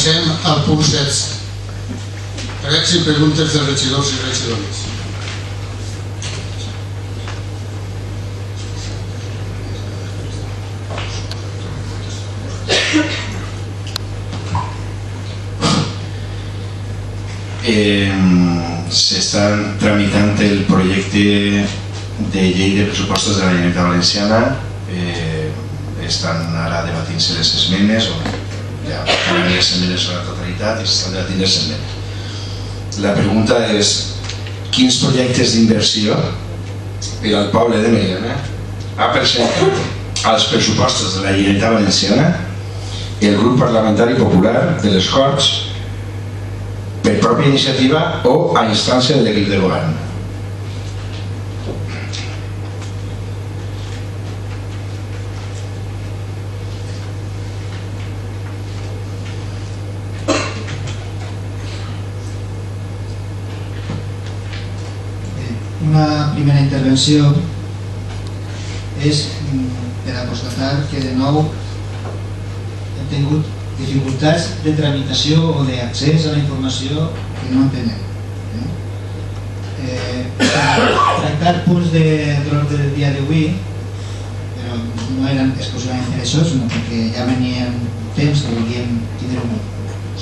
Passem al punt 16. Pregs i preguntes de regidors i regidores. S'està tramitant el projecte de llei de pressupostos de la Generalitat Valenciana. Estan ara debatint-se les esmenes, ja acaben les esmenes a la totalitat i s'estan debatint les esmenes. La pregunta és: quins projectes d'inversió per al poble de Meliana ha presentat als pressupostos de la Generalitat Valenciana el grup parlamentari popular de les Corts per pròpia iniciativa o a instància de l'equip de govern? Una primera intervenció és per a constatar que de nou hem tingut dificultats de tramitació o d'accés a la informació que no entenem. Tractar punts de l'ordre del dia d'avui, però no eren exclusivament per això, sinó perquè ja veníem temps que volíem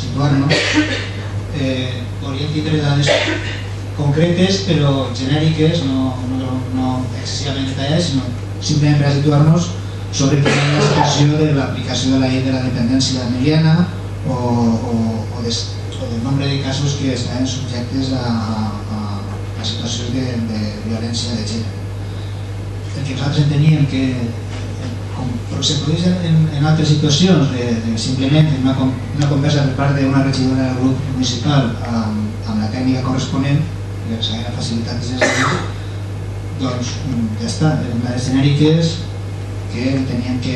situar-nos. Volíem tindre dades concretes però genèriques, no excessivament detallades, sinó simplement per a situar-nos sobre quina és la situació de l'aplicació de la llei de la dependència de Meliana o del nombre de casos que estaven subjectes a situacions de violència de gènere. Perquè nosaltres enteníem que, com se produeix en altres situacions, simplement en una conversa per part d'una regidora del grup municipal amb la tècnica corresponent, que s'havia facilitat des de l'any, doncs ja està, eren dades genèriques que enteníem que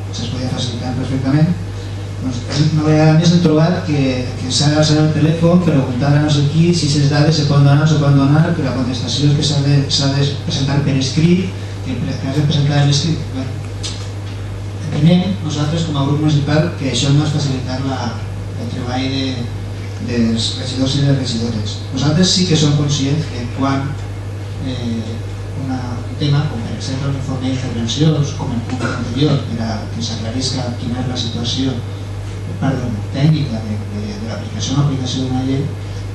se'ls podia facilitar perfectament. Una vegada més hem trobat que s'ha d'alçar el telèfon, preguntar a no sé qui si les dades se poden donar o no se poden donar, que la contestació és que s'ha de presentar per escrit, que has de presentar l'escrit. Entenem nosaltres com a grup municipal que això no és facilitar el treball dels regidors i les regidores. Nosaltres sí que som conscients que quan un tema, com per exemple l'informe d'intervencions, com el punt anterior, per a que s'aclarisca quina és la situació per part tècnica de l'aplicació o no aplicació d'una llei,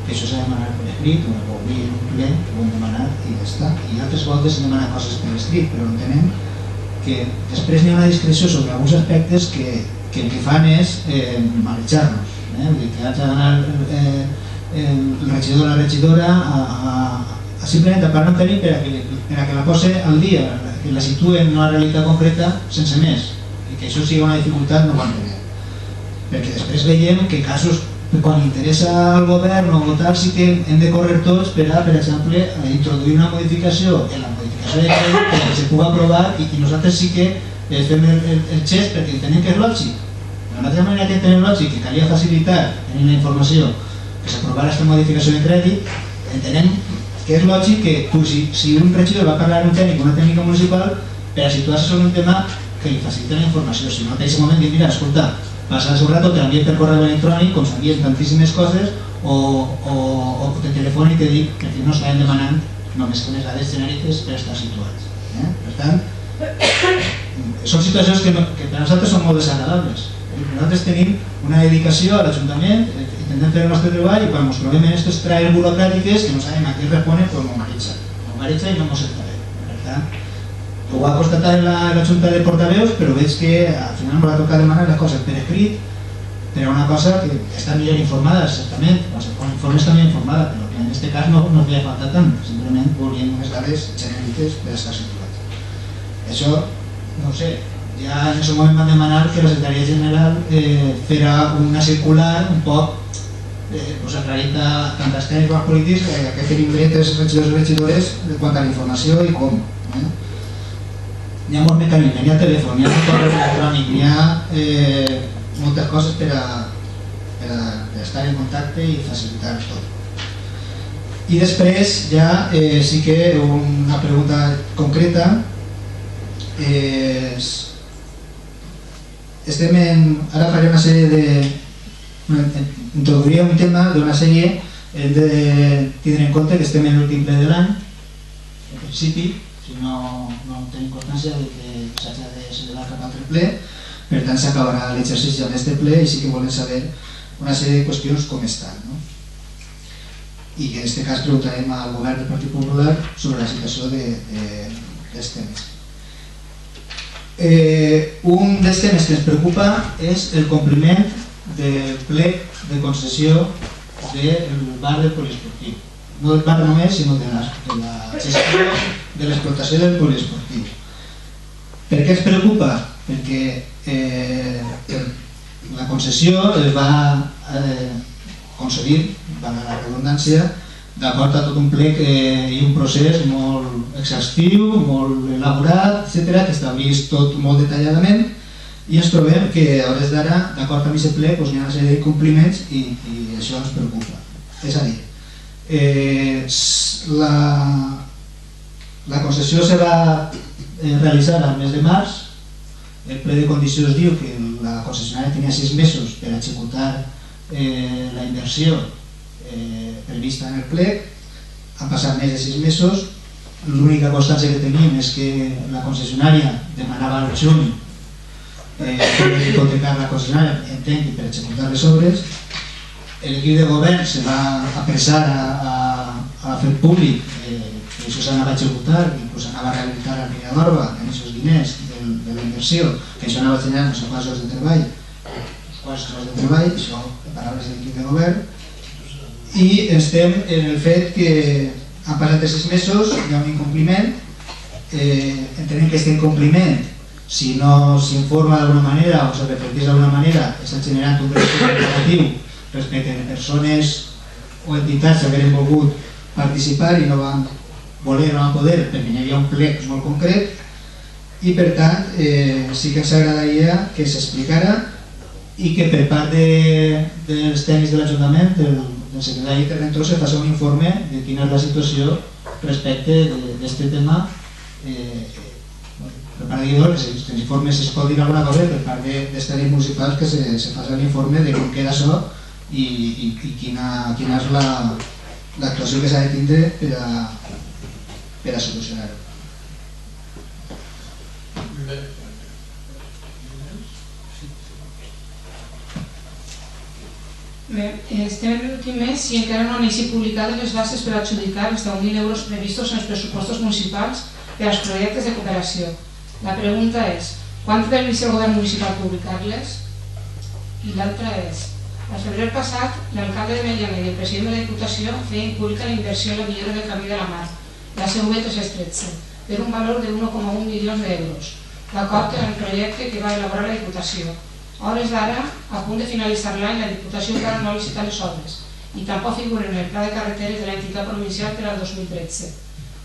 que això s'ha de demanar per escrit, o avui en un ple ho hem demanat i ja està. I altres voltes hem demanat coses per escrit, però entenem que després n'hi ha una discreció sobre alguns aspectes que el que fan és marejar-nos. Vull dir que haig d'anar el regidor o la regidora a simplement a parlar amb ell per a que la posi al dia, que la situï en una realitat concreta sense més, i que això sigui una dificultat no ho entenem. Perquè després veiem que casos quan interessa al govern o tal sí que hem de córrer tots per a, per exemple, introduir una modificació en la modificació de llei perquè se pugui aprovar i nosaltres sí que fem el gest perquè entenem que és lògic. De la mateixa manera que entenem lògic que calia facilitar, tenint la informació, que s'aprovara aquesta modificació de crèdit, entenem que és lògic que si un regidor va parlar amb un tècnic o una tècnica municipal per a situar-se sobre un tema que li facilita la informació, si no en aquell moment dir, mira, escolta, passa el seu rato, te l'envien per correu electrònic, com s'envien tantíssimes coses, o te telefoni i te dic que no estàvem demanant només unes dades genèriques per estar situats. Per tant, són situacions que per a nosaltres són molt desagradables. Nosaltres tenim una dedicació a l'Ajuntament, intentem fer el nostre treball i quan ens trobem en aquestes traes burocràtiques que no sabem a què responen, doncs m'ho mareja i no m'ho acceptaré. Per tant, ho va constatar en la Junta de Portaveus, però veig que al final m'ha tocat demanar les coses per escrit per a una cosa que està millor informada, certament, quan informe està millor informada, però que en aquest cas no ens havia faltat tant, simplement volíem unes dades genèriques per estar situats. Això, no ho sé, ja en aquest moment van demanar que la Secretaria General fera una circular un poc aclarit tant als tècnics com als polítics que tenim dret els regidors i regidores quant a la informació i com. Hi ha molts mecanismes, hi ha telèfon, hi ha correu electrònic, hi ha moltes coses per a estar en contacte i facilitar tot. I després ja sí que una pregunta concreta. Ara faré una sèrie introduiria un tema d'una sèrie. Hem de tindre en compte que estem en l'últim ple de l'any, en principi, si no tenim constància de que s'hagi de celebrar cap altre ple, per tant s'acabarà l'exercici amb aquest ple i sí que volem saber una sèrie de qüestions com estan. I que en aquest cas preguntarem al govern del Partit Popular sobre la situació dels temes. Un dels temes que ens preocupa és el compliment del plec de concessió del bar del poliesportiu. No del bar només, sinó de la gestió de l'explotació del poliesportiu. Per què ens preocupa? Perquè la concessió es va concedir, valgui la redundància, d'acord a tot un plec i un procés molt exhaustiu, molt elaborat, etc., que està vist tot molt detalladament, i ens trobem que a hores d'ara, d'acord amb aquest plec, hi ha una sèrie d'incompliments i això ens preocupa. És a dir, la concessió se va realitzar al mes de març, el ple de condicions diu que la concessionària tenia 6 mesos per executar la inversió prevista en el plec. Han passat més de 6 mesos, l'única constància que tenim és que la concessionària demanava al juny hipotecar la concessionària, entenc, per executar les obres. L'equip de govern se va apressar a fer públic que això s'anava a executar, inclús anava a rehabilitar la línia d'Orba en aquests diners de la inversió, que això anava a generar no sé quants llocs de treball, això en paraules de l'equip de govern. I estem en el fet que han passat 6 mesos, hi ha un incompliment, entenem que aquest incompliment, si no s'informa d'alguna manera o se repertís d'alguna manera, està generant un risc negatiu respecte a persones o entitats que havien volgut participar i no van voler o no van poder perquè hi havia un plec molt concret, i per tant sí que ens agradaria que s'explicara i que per part dels tècnics de l'Ajuntament, del secretari interventor, se faci un informe de quina és la situació respecte d'aquest tema. Per part de que els informes es pot dir alguna cosa per part dels tècnics municipals, que se faci l'informe de com queda això i quina és l'actuació que s'ha de tindre per a solucionar-ho. Bé, estem en l'últim mes i encara no han eixit publicades les bases per adjudicar els 10.000 euros previstos en els pressupostos municipals per als projectes de cooperació. La pregunta és, quan previst el govern municipal publicar-les? I l'altra és, al febrer passat, l'alcalde de Meliana i el president de la Diputació feien pública la inversió en la millora del camí de la Mar, la CV313, per un valor de 1,1 milions d'euros, d'acord amb el projecte que va elaborar la Diputació. A hores d'ara, a punt de finalitzar l'any, la Diputació encara no ha licitat les obres i tampoc figuren en el pla de carreteres de l'entitat provincial per al 2013.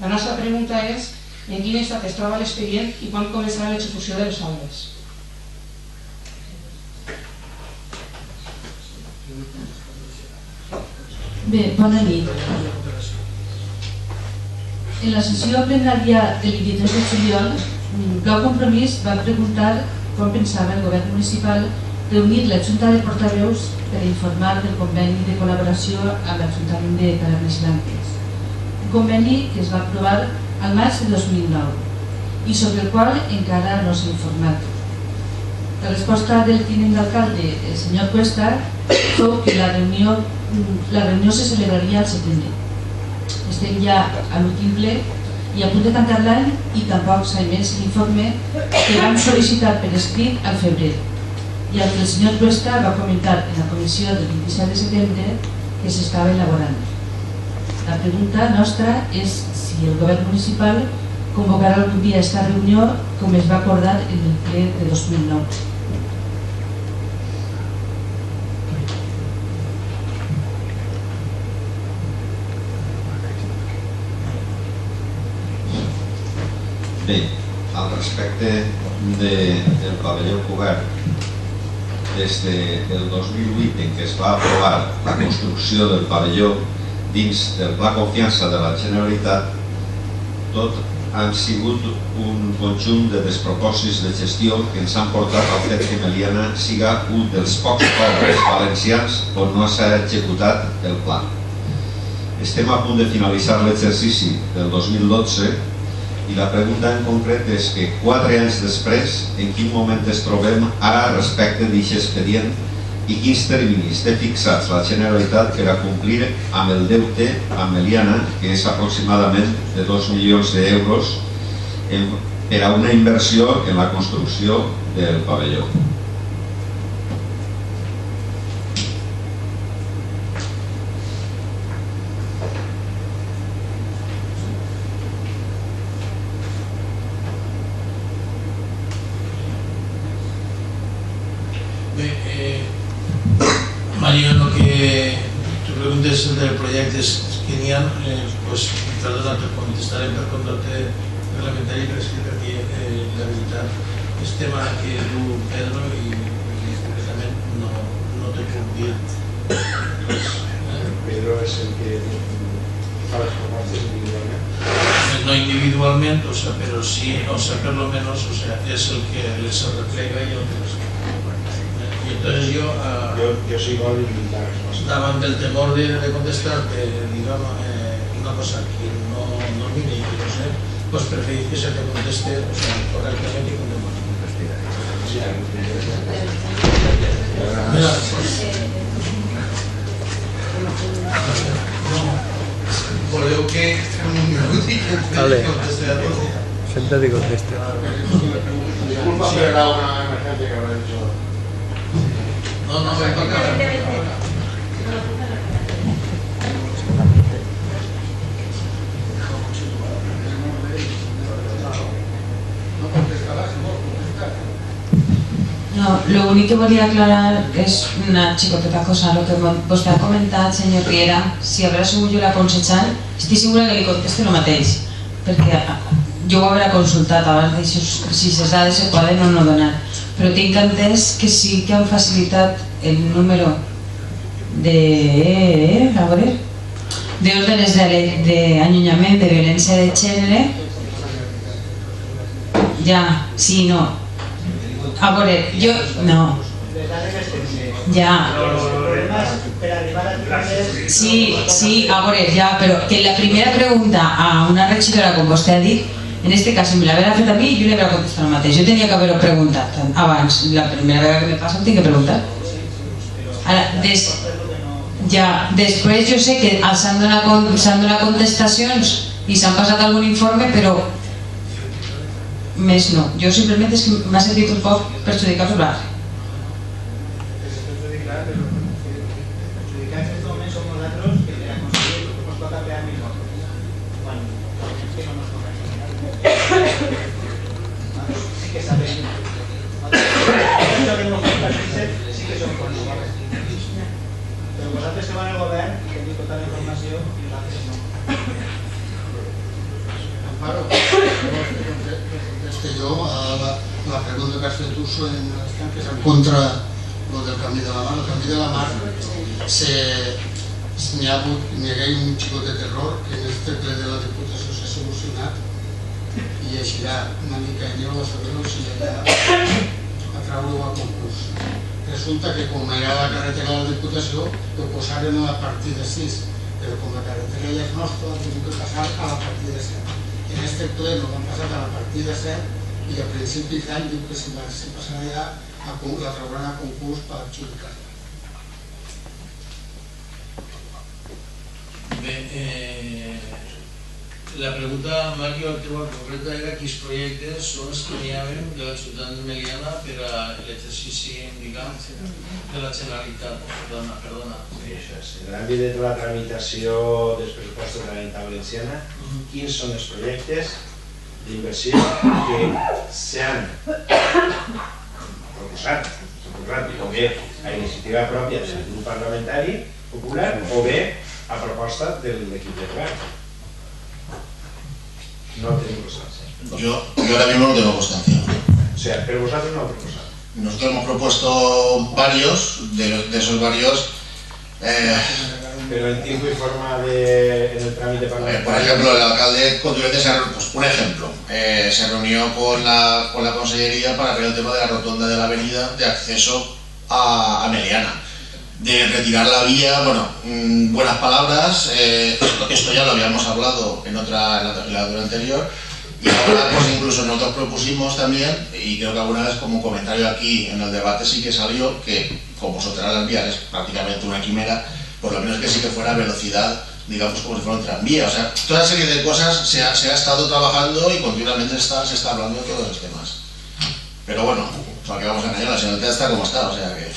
La nostra pregunta és en quin estat es troba l'expedient i quan començarà l'execució de les obres. Bé, bona nit. En la sessió plenària del 23 de juliol, Blau Compromís va preguntar com pensava el govern municipal reunir la Junta de Portaveus per informar del conveni de col·laboració amb l'Ajuntament de Tavernes Blanques. Un conveni que es va aprovar al maig de 2009 i sobre el qual encara no s'ha informat. La resposta del tinent d'alcalde, el senyor Cuesta, fou que la reunió se celebraria al setembre. Estem ja a l'últim ple i a punt de tancar l'any i tampoc s'ha emès l'informe que vam sol·licitar per escrit al febrer i el que el senyor Cuesta va comentar en la comissió del 27 de setembre que s'estava elaborant. La pregunta nostra és si el govern municipal convocarà algun dia aquesta reunió com es va acordar en el ple de 2009. Bé, al respecte del pavelló cobert, des del 2008 en què es va aprovar la construcció del pavelló dins del Pla Confiança de la Generalitat, tot han sigut un conjunt de despropòsits de gestió que ens han portat al fet que Meliana siga un dels pocs pobles valencians on no s'ha executat el pla. Estem a punt de finalitzar l'exercici del 2012 i la pregunta en concret és que 4 anys després, en quin moment es trobem ara respecte d'aquest expedient i quins terminis té fixats la Generalitat per a complir amb el deute amb Meliana, que és aproximadament de 2 milions d'euros per a una inversió en la construcció del pavelló. Mario, lo que tu preguntes de proyectos que n'hi ha, pues, perdona, te contestaré per contracte reglamentari, però és que per mi, la veritat, és tema que du Pedro i expressament no te puc dir. Pedro és el que fa les propostes individualment. No individualment, o sea, pero sí, o sea, por lo menos, o sea, es el que les refleja y otros. Y entonces yo sigo al invitar. davant del temor de contestarte, digamos, una cosa que no mire y que no sé, pues preferís que se te conteste, o sea, correctamente y con demás. Mira, pues, voleu que fem un minut i que conteste a tot. Siéntate y conteste. Disculpa, pero era una emergencia que habrá dicho. No, me toca. No, lo único que volia aclarar és una xicoteta cosa. Lo que vostè ha comentat, senyor Riera, si haurà sigut jo la consellera, estic segura que li contesto el mateix, perquè jo ho haurà consultat abans de si les dades se poden o no donar, però tinc entès que sí que han facilitat el número de órdenes d'allunyament de violència de gènere. Ja, sí, no. A veure, jo... no. Ja. Sí, a veure, ja, però que la primera pregunta a una regidora, com vostè ha dit, en aquest cas, si me l'haguera fet a mi, jo li hauria contestat el mateix. Jo tenia que haver-ho preguntat abans. La primera vegada que me passa ho tinc que preguntar. Ara, després jo sé que s'han donat contestacions i s'han passat algun informe, però més no. Jo simplement és que m'ha sentit un poc perjudicat sobre l'art. Però vosaltres que van al govern i teniu tota la informació i nosaltres no. Amparo, yo la pregunta que has fet tu que és en contra del Camí de la Mar. El Camí de la Mar n'hi ha un xicotet error que en este ple de la Diputació s'ha solucionat i eixirà una mica en euro a saber-ho si allà a treure-ho a concurs. Resulta que com era la carretera de la Diputació ho posaren a la partida 6, però com la carretera ja és nostra ha tingut que passar a la partida 7. En este ple no van passar a la partida 7 i a principis d'any diu que se passarà ja la trauran a concurs per adjudicar. Bé, la pregunta, Mario, concreta era quins projectes són els que n'hi ha de la ciutat de Meliana per a l'exercici, diguem, de la Generalitat. Perdona. En l'àmbit de la tramitació dels pressupostos de la Generalitat Valenciana, quins són els projectes d'inversió que s'han proposat o bé a iniciativa pròpia del grup parlamentari popular o bé a proposta de l'equip de govern? No tengo constancia. Yo ahora mismo no tengo constancia. O sea, pero vosotros no lo proposado. Nosotros hemos propuesto varios, de esos varios Pero en tiempo y forma en el trámite parlamentario. Por ejemplo, el alcalde Constituyente, un ejemplo, se reunió con la consellería para ver el tema de la rotonda de la avenida de acceso a Meliana. De retirar la vía, bueno, buenas palabras, esto ya lo habíamos hablado en la legislatura anterior, y ahora pues incluso nosotros propusimos también, y creo que alguna vez como comentario aquí en el debate sí que salió, que como soterrar las vías es prácticamente una quimera, por lo menos que sí que fuera velocidad, digamos como si fuera un tranvía. O sea, toda una serie de cosas se ha estado trabajando y continuamente se está hablando de todos los temas. Pero bueno, para que vamos a engañar, la señorita está como está, o sea que...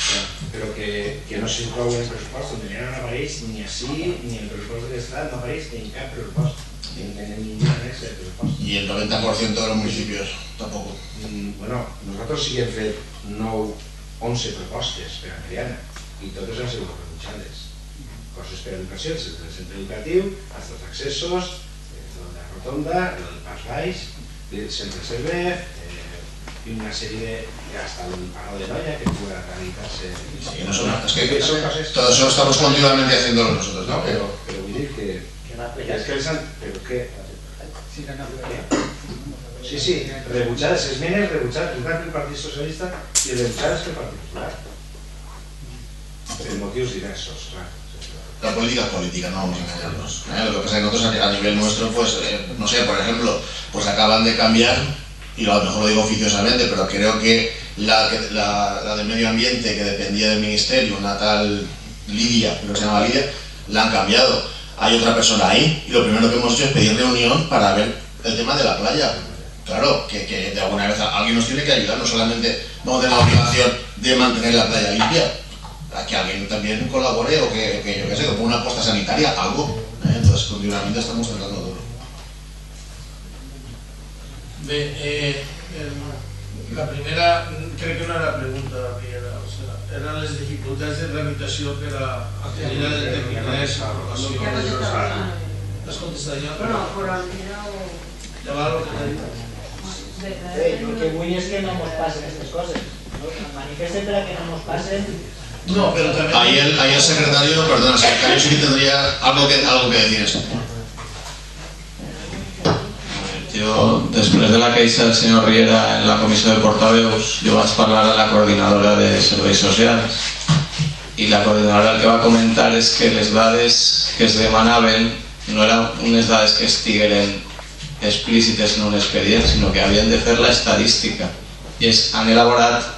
Pero que no s'inclou en el pressupost, on no apareix ni així, ni en el pressupost de l'Estat, no apareix ni en cap pressupost, ni en ningún annex de pressupost. Y el 90% de los municipios tampoco. Bueno, nosaltres sí que hem fet 11 propostes per a Meliana, i totes han sigut rebutjades. Coses per a educació, des del centre educatiu, fins als accessos, la rotonda, el pas baix, el centre servei, y una serie de, hasta el paro de Noia, que pueda realizarse. Sí, no son, es que todo eso estamos continuamente haciéndolo nosotros, ¿no? Pero vull dir que... És que els han... Però què? Sí, rebutjades, esmenes rebutjades, una pel Partit Socialista i rebutjades pel Partit Popular. Per motius diversos, clar. La política es política, no vamos a engañarnos. Lo que pasa es que nosotros a nivel nuestro, pues, no sé, por ejemplo, pues acaban de cambiar, y a lo mejor lo digo oficiosamente, pero creo que la de medio ambiente, que dependía del ministerio, una tal Lidia, creo que se llama Lidia, la han cambiado. Hay otra persona ahí, y lo primero que hemos hecho es pedir reunión para ver el tema de la playa. Claro, que de alguna vez alguien nos tiene que ayudar, no solamente vamos a tener la obligación de mantener la playa limpia, que alguien también colabore o que yo qué sé, que ponga una costa sanitaria, algo. Entonces continuamente estamos tratando todo. Bé, la primera, crec que no era pregunta, Riera, o sea, eren les dificultats de tramitació per a accedir a determinades aprovacions. Has contestat ja? No, però mira... Ja va el que t'ha dit. El que vull és que no mos passen aquestes coses. Manifeste per a que no mos passen... No, pero también... Ahí el secretario, perdón, el secretario sí que tendría algo que decir esto. Jo, després de la queixa del senyor Riera en la comissió de portaveus, jo vaig parlar a la coordinadora de serveis socials i la coordinadora el que va comentar és que les dades que es demanaven no eren unes dades que estigueren explícites en un expedient, sinó que havien de fer la estadística i han elaborat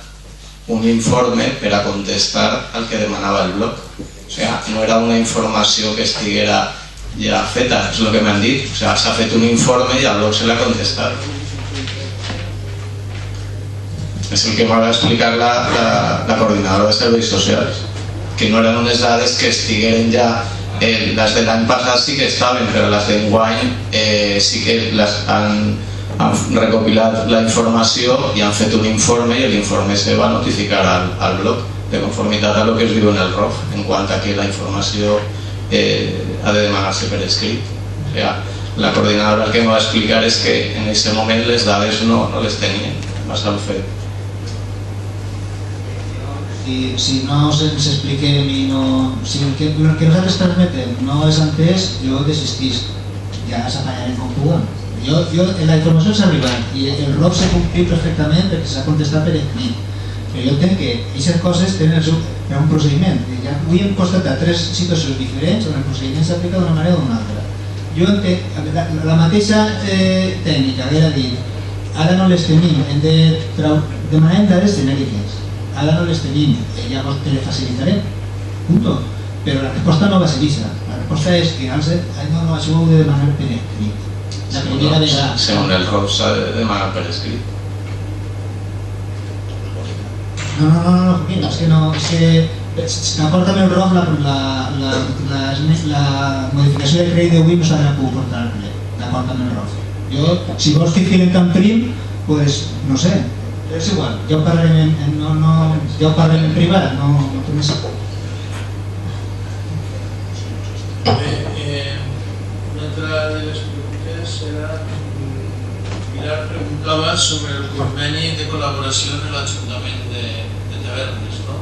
un informe per a contestar al que demanava el bloc. O sigui, no era una informació que estiguera ja feta, és el que m'han dit. O sigui, s'ha fet un informe i al bloc se l'ha contestat. És el que m'ha d'explicar la coordinadora de serveis socials, que no eren unes dades que estigueren ja... Les de l'any passat sí que estaven, però les d'enguany sí que han recopilat la informació i han fet un informe i l'informe se va notificar al bloc de conformitat a lo que es diu en el ROF en quant a que la informació ha de demanar-se per escrit. O sigui, la coordinadora el que em va explicar és que en aquest moment les dades no les tenien, va ser el fet. Si no se'ns expliquem i no... Si el que nosaltres permetem no és entès, jo desistís. Ja s'apanyarem com puguem. La informació s'ha arribat i el ROC s'ha complit perfectament perquè s'ha contestat per escrit. Però jo entenc que aquestes coses tenen un procediment. Avui hem constatat 3 situacions diferents on el procediment s'aplica d'una manera o d'una altra. Jo entenc la mateixa tècnica, era dir, ara no les tenim, demanem dades genèriques, ara no les tenim, llavors te les facilitarem, punto. Però la resposta no va ser aquesta. La resposta és que no, això ho heu de demanar per escrit. La primera vegada. Segons el ROC s'ha de demanar per escrit. No, és que no, d'acord amb el ROC la modificació del crèdit d'avui no s'ha de poder portar al ple, d'acord amb el ROC. Jo, si vols que filen tan prim, doncs, no sé, és igual, ja ho parlarem en privat, no té més. Bé, una altra de les preguntes era... Pilar preguntava sobre el conveni de col·laboració en l'Ajuntament de Tavernes, no?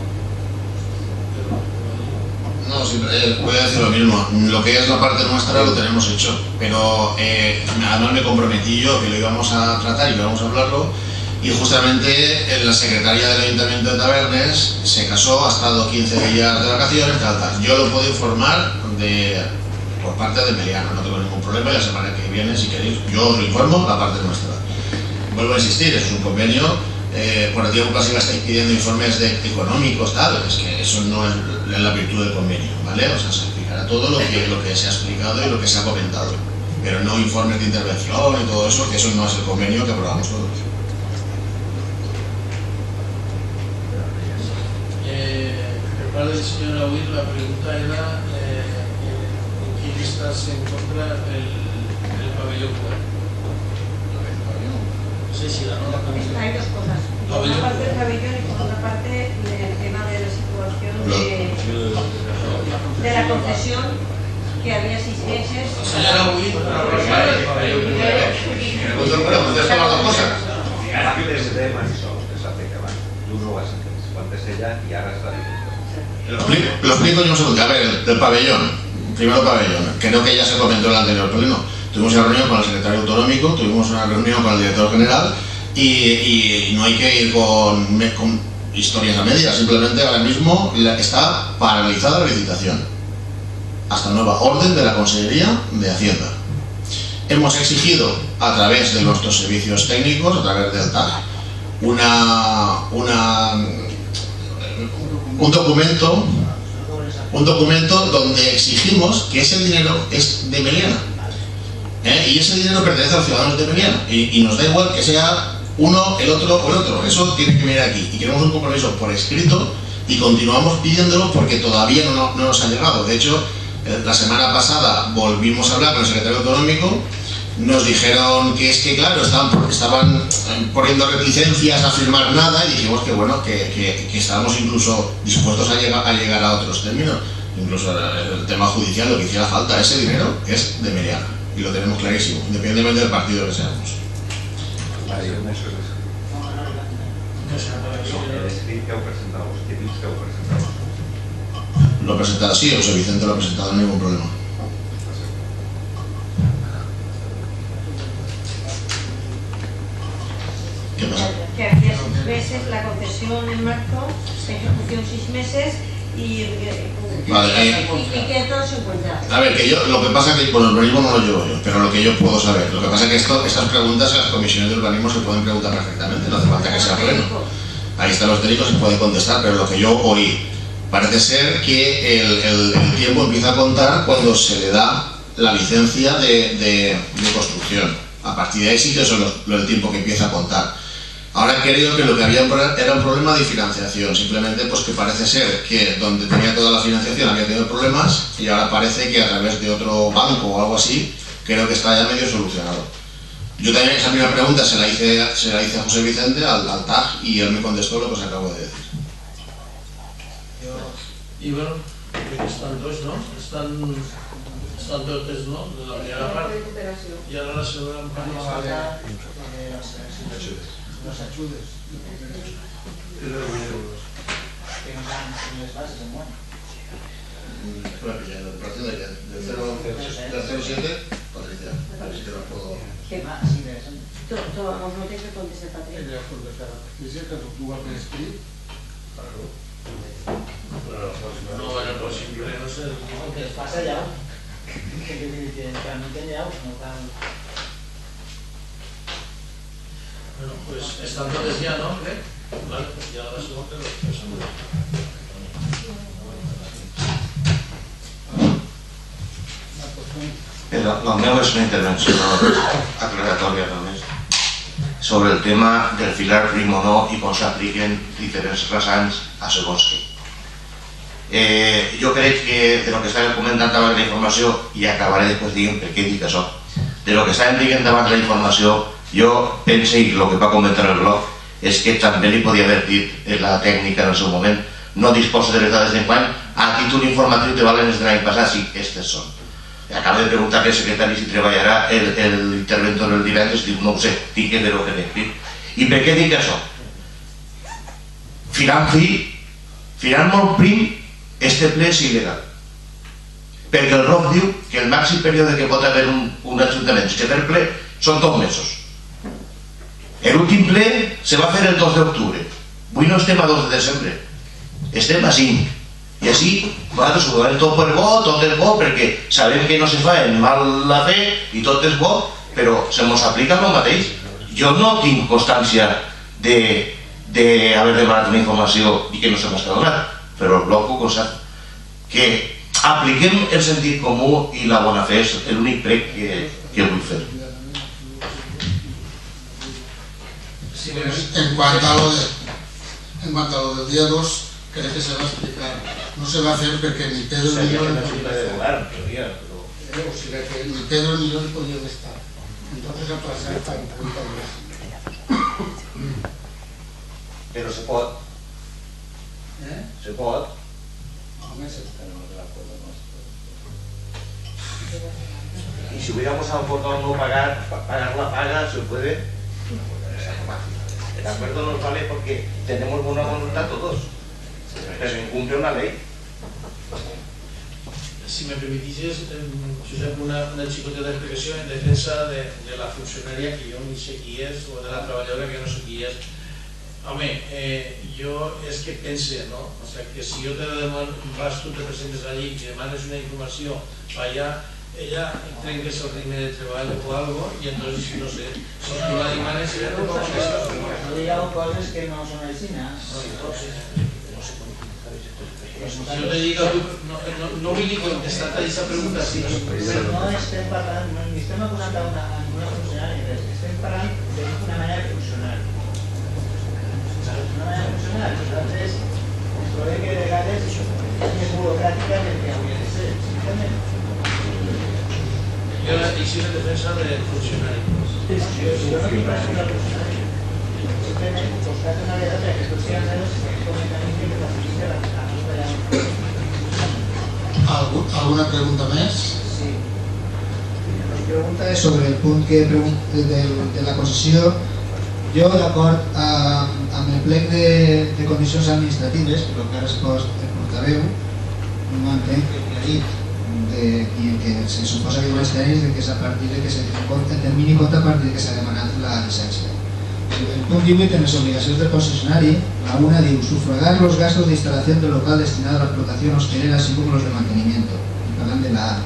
No, voy a decir lo mismo. Lo que es la parte nuestra lo tenemos hecho, pero además me comprometí yo que lo íbamos a tratar y íbamos a hablarlo, y justamente la secretaria del Ayuntamiento de Tabernes se casó, ha estado 15 días de vacaciones, tal. Yo lo puedo informar por parte de Meliana, no tengo ningún problema, y la semana que viene, si queréis, yo os lo informo, la parte nuestra. Vuelvo a insistir, eso es un convenio. Por el tiempo casi me estáis pidiendo informes económicos, tal, es que eso no es la virtud del convenio, ¿vale? O sea, se explicará todo lo que se ha explicado y lo que se ha comentado, pero no informes de intervención y todo eso, que eso no es el convenio que aprobamos todos. Por parte del señor Aguirre, la pregunta era ¿en qué listas se encuentra el pabellón? Sí, la nueva pabellón. Hay dos cosas. Por una parte el pabellón y por otra parte el tema de la situación de la concesión, que había 6 meses. Señora Aguirre, las dos cosas. Lo explico yo un segundo. A ver, el pabellón, primero pabellón, creo que ya se comentó en el anterior pleno. Tuvimos una reunión con el secretario autonómico, tuvimos una reunión con el director general y no hay que ir con historias a medias, simplemente ahora mismo está paralizada la licitación hasta nueva orden de la Consejería de Hacienda. Hemos exigido a través de nuestros servicios técnicos, a través del TAG, un documento donde exigimos que ese dinero es de Meliana. Y ese dinero pertenece a los ciudadanos de Meliana y nos da igual que sea uno, el otro o el otro, eso tiene que venir aquí, y queremos un compromiso por escrito y continuamos pidiéndolo porque todavía no nos ha llegado. De hecho, la semana pasada volvimos a hablar con el secretario autonómico, nos dijeron que es que claro, estaban poniendo reticencias a firmar nada, y dijimos que bueno, que estábamos incluso dispuestos a llegar a otros términos, incluso el tema judicial, lo que hiciera falta. Ese dinero es de Meliana y lo tenemos clarísimo, independientemente del partido que seamos. Lo he presentado, sí, José Vicente lo ha presentado, no hay ningún problema. ¿Qué pasa? Que hacía 6 meses la concesión en marzo, ejecución 6 meses y que todo se encuentra. A ver, que yo, lo que pasa que, bueno, el urbanismo no lo llevo yo, pero lo que yo puedo saber, lo que pasa es que estas preguntas en las comisiones de urbanismo se pueden preguntar perfectamente, no hace falta que sea pleno. Ahí están los técnicos, se puede contestar, pero lo que yo oí, parece ser que el tiempo empieza a contar cuando se le da la licencia de construcción. A partir de ahí sí que eso es el tiempo que empieza a contar. Ahora creo que lo que había era un problema de financiación, simplemente pues que parece ser que donde tenía toda la financiación había tenido problemas y ahora parece que a través de otro banco o algo así, creo que está ya medio solucionado. Yo también esa misma pregunta se la hice a José Vicente, al TAG, y él me contestó lo que os acabo de decir. Y bueno, están dos, ¿no? Están todos, ¿no? De la primera parte. Y ahora la segunda parte. Los achudes que no dan las bases en bueno. Del 07, Patricia, a ver si te lo puedo... ¿Qué más? Tomamos nota que conteste Patricia. Dice que tu vas a escribir. No, era posible, no sé. Aunque les pasa ya, que realmente ya no tan... Bueno, pues están todos ya, ¿no? Vale, pues ya la segunda lo expresamos. La meva és una intervenció aclaratòria només sobre el tema del filar prim o no i com s'apliquen diferents rasants a segons què. Jo crec que de lo que estàvem comentant abans de la informació, i acabaré després dient per què dic això, de lo que estàvem dient abans de la informació, jo penso, i el que va comentar el blog, és que també li podia haver dit la tècnica en el seu moment, no disposa de les dades d'enguany, a títol informatiu te valen les de l'any passat, sí, aquestes són. Acabo de preguntar al secretari si treballarà l'interventor el divendres, diu, no ho sé, tinc que veure què dic. I per què dic això? Filant molt prim, este ple és il·legal. perquè el ROC diu que el màxim període que pot haver un ajuntament que fer ple són 2 mesos. L'últim ple se va fer el 2 d'octubre. Avui no estem a 2 de desembre, estem a 5. I així, nosaltres ho donem tot per bo, tot és bo, perquè sabem que no se fa en mala fe i tot és bo, però se mos aplica el mateix. Jo no tinc constància d'haver demanat una informació i que no se m'ha donat, però el bloc ho constata. Que apliquem el sentit comú i la bona fe és l'únic prec que vull fer. En cuanto a lo del día 2, creo que se va a explicar. No se va a hacer porque ni Pedro ni yo ni Pedro ni yo podían estar. Entonces a pasar para un poquito más. Però se pot. Se pot. Y si hubiéramos acordado no pagar la paga, ¿se puede? El acuerdo nos vale porque tenemos buena voluntad todos, pero incumple una ley. Si me permitís, Josep, una xicoteta explicació en defensa de la funcionària que jo ni sé qui és o de la treballadora que jo no sé qui és. Home, jo és que pense, no? O sigui, que si jo te demano, vas, tu te presentes allí i demanes una informació allà, ella trenques el ritme de treball o algo i entonces, no sé, si tu la demanes... No digueu coses que no són així, no? Jo te dic, no vull ni contestar-te a aquesta pregunta, sinó... No estem parlant, ni estem acusant a una funcionària, estem parlant d'una manera funcional. D'una manera funcional, nosaltres ens trobem que de vegades és més burocràtica del que hauria de ser, simplement. Jo estic en defensa del funcionari. Jo no tinc relació amb el funcionari. Simplement, buscar una veritat perquè tots siguin menos com a mecanisme que facilita la ¿Alguna pregunta más? Sí. Mi pregunta és sobre el punt de la concessió. Jo, d'acord amb el plec de condicions administratives, però que ha respost el portaveu, no entenc el que ha dit, que se suposa que els tècnics que és a partir de que se termini compte a partir de que s'ha demanat la llicència. El punt 18 en les obligacions del concessionari, la una diu sufragar los gastos de instalación del local destinado a la explotación hostelera así como los de mantenimiento. Y hablan de la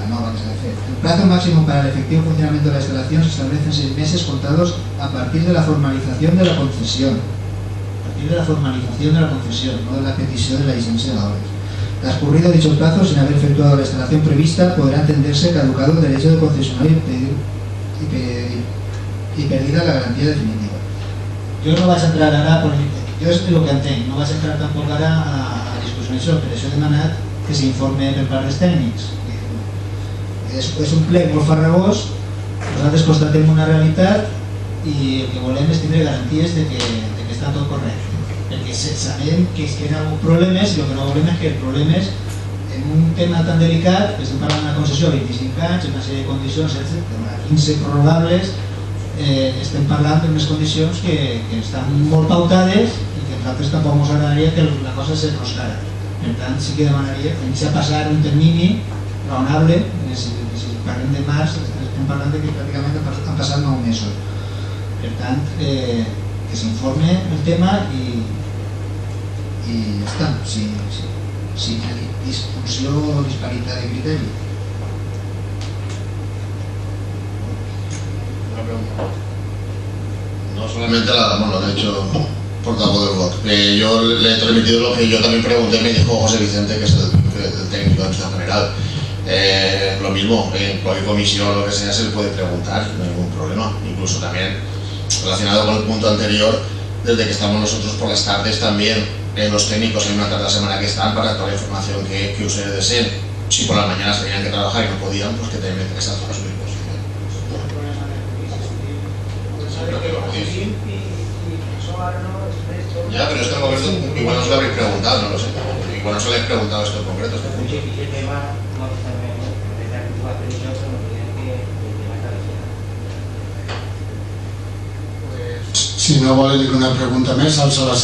nova que se ha de hacer. El plazo máximo para el efectivo funcionamiento de la instalación se establece en 6 meses contados a partir de la formalización de la concesión. A partir de la formalización de la concesión, no de la petición de la licencia de obras. Transcurrido dicho plazo, sin haber efectuado la instalación prevista, podrá entenderse caducado el derecho del concesionario y perdida la garantía definitiva. Jo no vaig entrar ara, jo és el que entenc, no vaig entrar tampoc ara a discussió d'això, per això he demanat que s'informe per part dels tècnics. És un plec molt farragós, nosaltres constatem una realitat i el que volem és tindre garanties de que està tot correcte, perquè sabem que hi ha alguns problemes i el que no volem és que els problemes en un tema tan delicat, que estem parlant d'una concessió a 25 anys, una sèrie de condicions, 15 prorrogables, estem parlant d'unes condicions que estan molt pautades i que a nosaltres tampoc ens agradaria que la cosa s'enroscara. Per tant, sí que demanaria que ens passar un termini raonable, si parlem de març, estem parlant que pràcticament han passat 9 mesos. Per tant, que s'informe el tema i ja està. Si hi ha disfunció o disparitat de criteri. No solamente lo ha dicho portavoz del BOC. Yo le he transmitido lo que yo también pregunté, me dijo José Vicente, que es el técnico de nuestra general. Lo mismo, en cualquier comisión o lo que sea se le puede preguntar, no hay ningún problema. Incluso también relacionado con el punto anterior, desde que estamos nosotros por las tardes también, los técnicos hay una tarde a la semana que están para toda la información que ustedes deseen. Si por las mañanas tenían que trabajar y no podían, pues que también que estar a su disposición. Ya, pero esto en concreto igual no se lo habréis preguntado, no lo sé. Igual no se lo habéis preguntado esto en concreto. Si no volen ninguna pregunta més, alça la